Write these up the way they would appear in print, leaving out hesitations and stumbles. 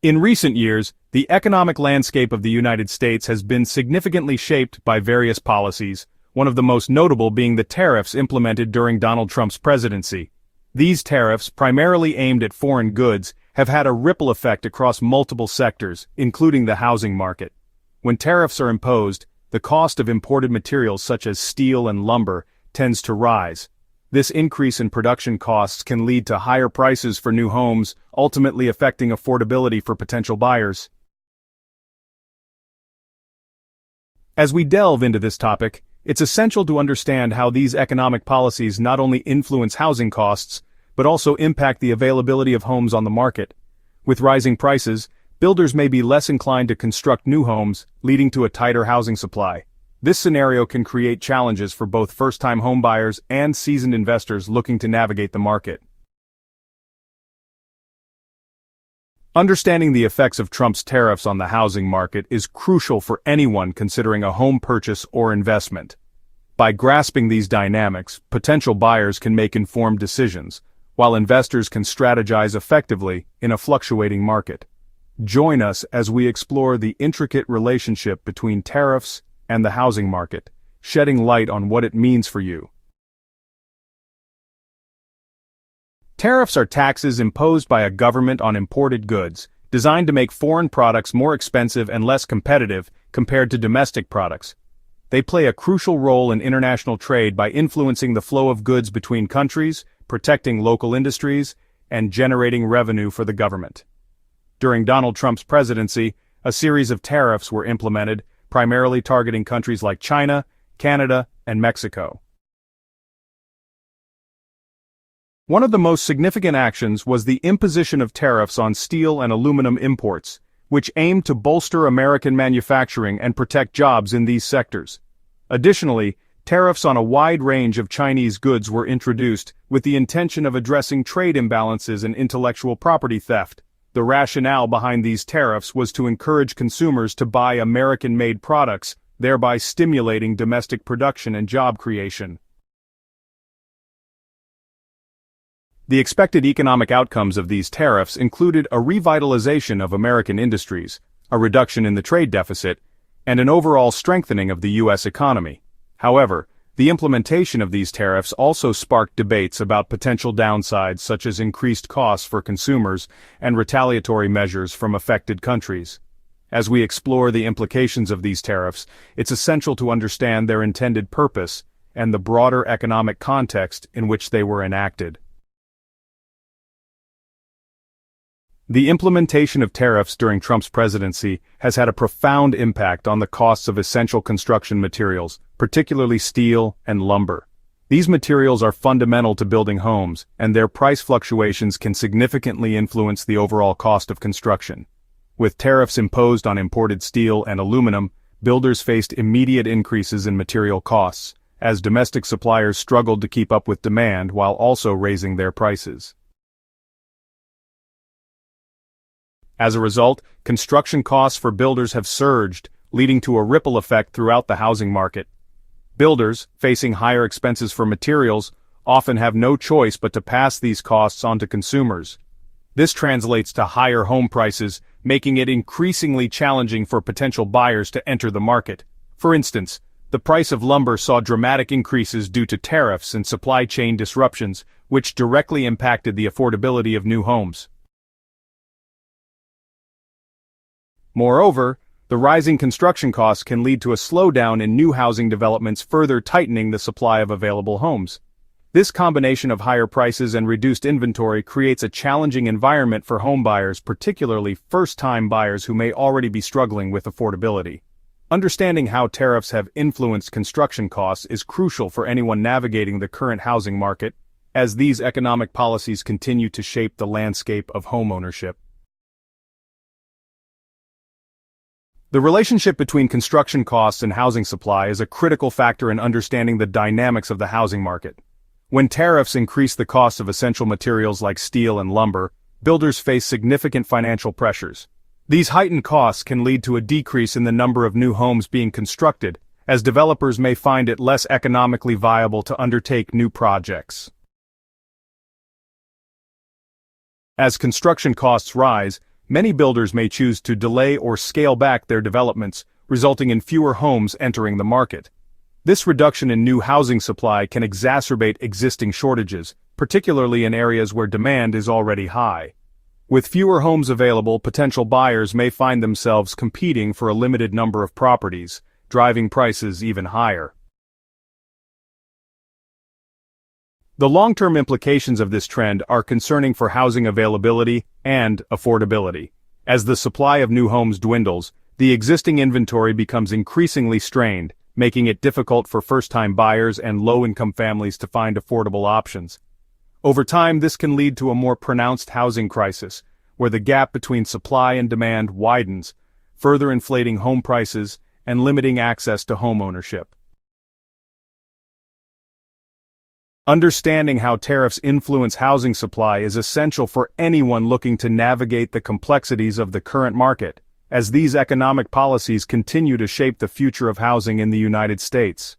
In recent years, the economic landscape of the United States has been significantly shaped by various policies, one of the most notable being the tariffs implemented during Donald Trump's presidency. These tariffs, primarily aimed at foreign goods, have had a ripple effect across multiple sectors, including the housing market. When tariffs are imposed, the cost of imported materials such as steel and lumber tends to rise. This increase in production costs can lead to higher prices for new homes, ultimately affecting affordability for potential buyers. As we delve into this topic, it's essential to understand how these economic policies not only influence housing costs, but also impact the availability of homes on the market. With rising prices, builders may be less inclined to construct new homes, leading to a tighter housing supply. This scenario can create challenges for both first-time homebuyers and seasoned investors looking to navigate the market. Understanding the effects of Trump's tariffs on the housing market is crucial for anyone considering a home purchase or investment. By grasping these dynamics, potential buyers can make informed decisions, while investors can strategize effectively in a fluctuating market. Join us as we explore the intricate relationship between tariffs and the housing market, shedding light on what it means for you. Tariffs are taxes imposed by a government on imported goods, designed to make foreign products more expensive and less competitive compared to domestic products. They play a crucial role in international trade by influencing the flow of goods between countries, protecting local industries, and generating revenue for the government. During Donald Trump's presidency, a series of tariffs were implemented, primarily targeting countries like China, Canada, and Mexico. One of the most significant actions was the imposition of tariffs on steel and aluminum imports, which aimed to bolster American manufacturing and protect jobs in these sectors. Additionally, tariffs on a wide range of Chinese goods were introduced, with the intention of addressing trade imbalances and intellectual property theft. The rationale behind these tariffs was to encourage consumers to buy American-made products, thereby stimulating domestic production and job creation. The expected economic outcomes of these tariffs included a revitalization of American industries, a reduction in the trade deficit, and an overall strengthening of the U.S. economy. However, the implementation of these tariffs also sparked debates about potential downsides such as increased costs for consumers and retaliatory measures from affected countries. As we explore the implications of these tariffs, it's essential to understand their intended purpose and the broader economic context in which they were enacted. The implementation of tariffs during Trump's presidency has had a profound impact on the costs of essential construction materials, particularly steel and lumber. These materials are fundamental to building homes, and their price fluctuations can significantly influence the overall cost of construction. With tariffs imposed on imported steel and aluminum, builders faced immediate increases in material costs, as domestic suppliers struggled to keep up with demand while also raising their prices. As a result, construction costs for builders have surged, leading to a ripple effect throughout the housing market. Builders, facing higher expenses for materials, often have no choice but to pass these costs on to consumers. This translates to higher home prices, making it increasingly challenging for potential buyers to enter the market. For instance, the price of lumber saw dramatic increases due to tariffs and supply chain disruptions, which directly impacted the affordability of new homes. Moreover, the rising construction costs can lead to a slowdown in new housing developments, further tightening the supply of available homes. This combination of higher prices and reduced inventory creates a challenging environment for homebuyers, particularly first-time buyers who may already be struggling with affordability. Understanding how tariffs have influenced construction costs is crucial for anyone navigating the current housing market, as these economic policies continue to shape the landscape of homeownership. The relationship between construction costs and housing supply is a critical factor in understanding the dynamics of the housing market. When tariffs increase the cost of essential materials like steel and lumber, builders face significant financial pressures. These heightened costs can lead to a decrease in the number of new homes being constructed, as developers may find it less economically viable to undertake new projects. As construction costs rise, many builders may choose to delay or scale back their developments, resulting in fewer homes entering the market. This reduction in new housing supply can exacerbate existing shortages, particularly in areas where demand is already high. With fewer homes available, potential buyers may find themselves competing for a limited number of properties, driving prices even higher. The long-term implications of this trend are concerning for housing availability and affordability. As the supply of new homes dwindles, the existing inventory becomes increasingly strained, making it difficult for first-time buyers and low-income families to find affordable options. Over time, this can lead to a more pronounced housing crisis, where the gap between supply and demand widens, further inflating home prices and limiting access to home ownership. Understanding how tariffs influence housing supply is essential for anyone looking to navigate the complexities of the current market, as these economic policies continue to shape the future of housing in the United States.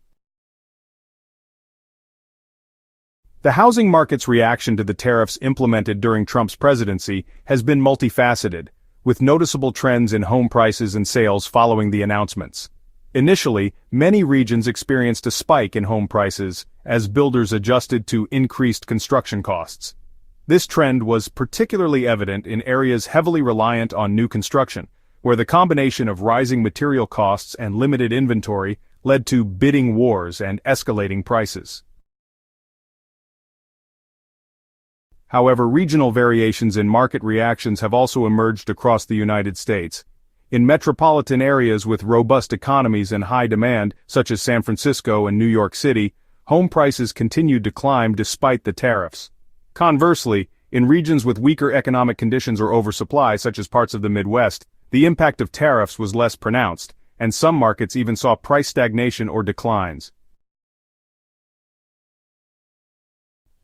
The housing market's reaction to the tariffs implemented during Trump's presidency has been multifaceted, with noticeable trends in home prices and sales following the announcements. Initially, many regions experienced a spike in home prices as builders adjusted to increased construction costs. This trend was particularly evident in areas heavily reliant on new construction, where the combination of rising material costs and limited inventory led to bidding wars and escalating prices. However, regional variations in market reactions have also emerged across the United States. In metropolitan areas with robust economies and high demand, such as San Francisco and New York City, home prices continued to climb despite the tariffs. Conversely, in regions with weaker economic conditions or oversupply, such as parts of the Midwest, the impact of tariffs was less pronounced, and some markets even saw price stagnation or declines.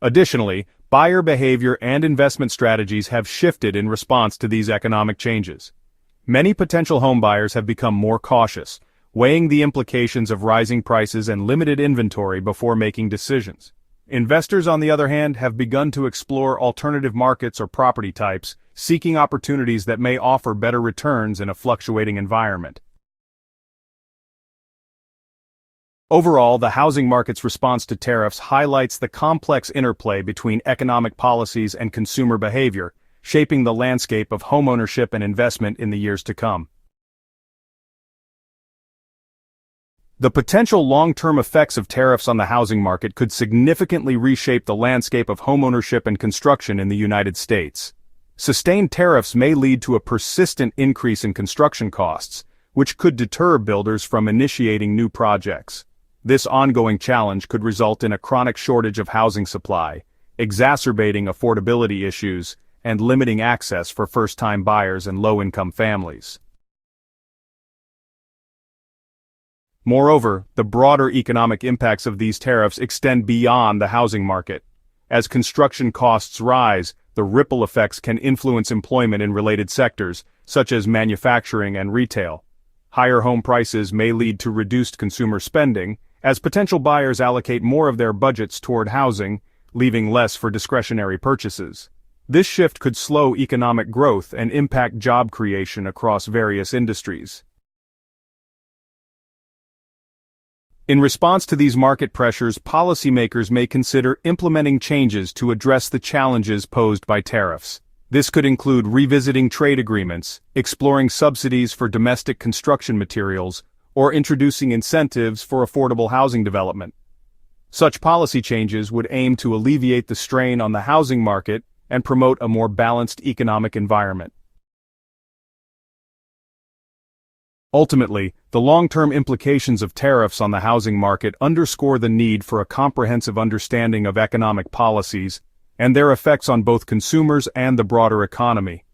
Additionally, buyer behavior and investment strategies have shifted in response to these economic changes. Many potential homebuyers have become more cautious, weighing the implications of rising prices and limited inventory before making decisions. Investors, on the other hand, have begun to explore alternative markets or property types, seeking opportunities that may offer better returns in a fluctuating environment. Overall, the housing market's response to tariffs highlights the complex interplay between economic policies and consumer behavior, shaping the landscape of homeownership and investment in the years to come. The potential long-term effects of tariffs on the housing market could significantly reshape the landscape of homeownership and construction in the United States. Sustained tariffs may lead to a persistent increase in construction costs, which could deter builders from initiating new projects. This ongoing challenge could result in a chronic shortage of housing supply, exacerbating affordability issues, and limiting access for first-time buyers and low-income families. Moreover, the broader economic impacts of these tariffs extend beyond the housing market. As construction costs rise, the ripple effects can influence employment in related sectors, such as manufacturing and retail. Higher home prices may lead to reduced consumer spending, as potential buyers allocate more of their budgets toward housing, leaving less for discretionary purchases. This shift could slow economic growth and impact job creation across various industries. In response to these market pressures, policymakers may consider implementing changes to address the challenges posed by tariffs. This could include revisiting trade agreements, exploring subsidies for domestic construction materials, or introducing incentives for affordable housing development. Such policy changes would aim to alleviate the strain on the housing market and promote a more balanced economic environment. Ultimately, the long-term implications of tariffs on the housing market underscore the need for a comprehensive understanding of economic policies and their effects on both consumers and the broader economy.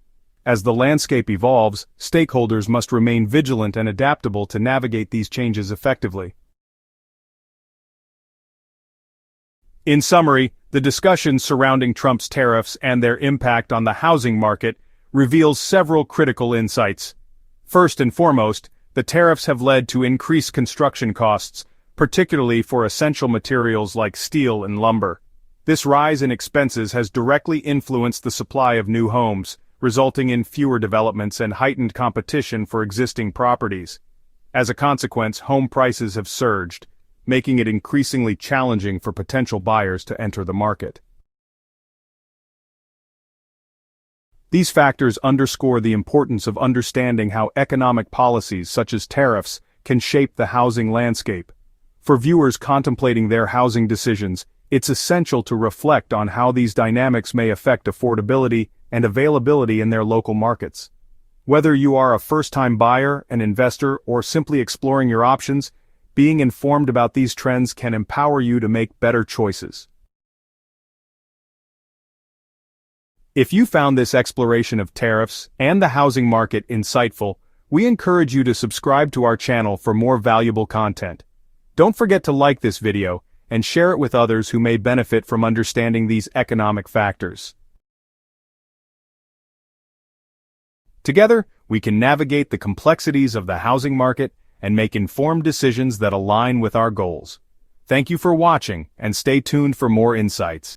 As the landscape evolves, stakeholders must remain vigilant and adaptable to navigate these changes effectively. In summary, the discussion surrounding Trump's tariffs and their impact on the housing market reveals several critical insights. First and foremost, the tariffs have led to increased construction costs, particularly for essential materials like steel and lumber. This rise in expenses has directly influenced the supply of new homes, resulting in fewer developments and heightened competition for existing properties. As a consequence, home prices have surged, making it increasingly challenging for potential buyers to enter the market. These factors underscore the importance of understanding how economic policies such as tariffs can shape the housing landscape. For viewers contemplating their housing decisions, it's essential to reflect on how these dynamics may affect affordability and availability in their local markets. Whether you are a first-time buyer, an investor, or simply exploring your options, being informed about these trends can empower you to make better choices. If you found this exploration of tariffs and the housing market insightful, we encourage you to subscribe to our channel for more valuable content. Don't forget to like this video and share it with others who may benefit from understanding these economic factors. Together, we can navigate the complexities of the housing market and make informed decisions that align with our goals. Thank you for watching, and stay tuned for more insights.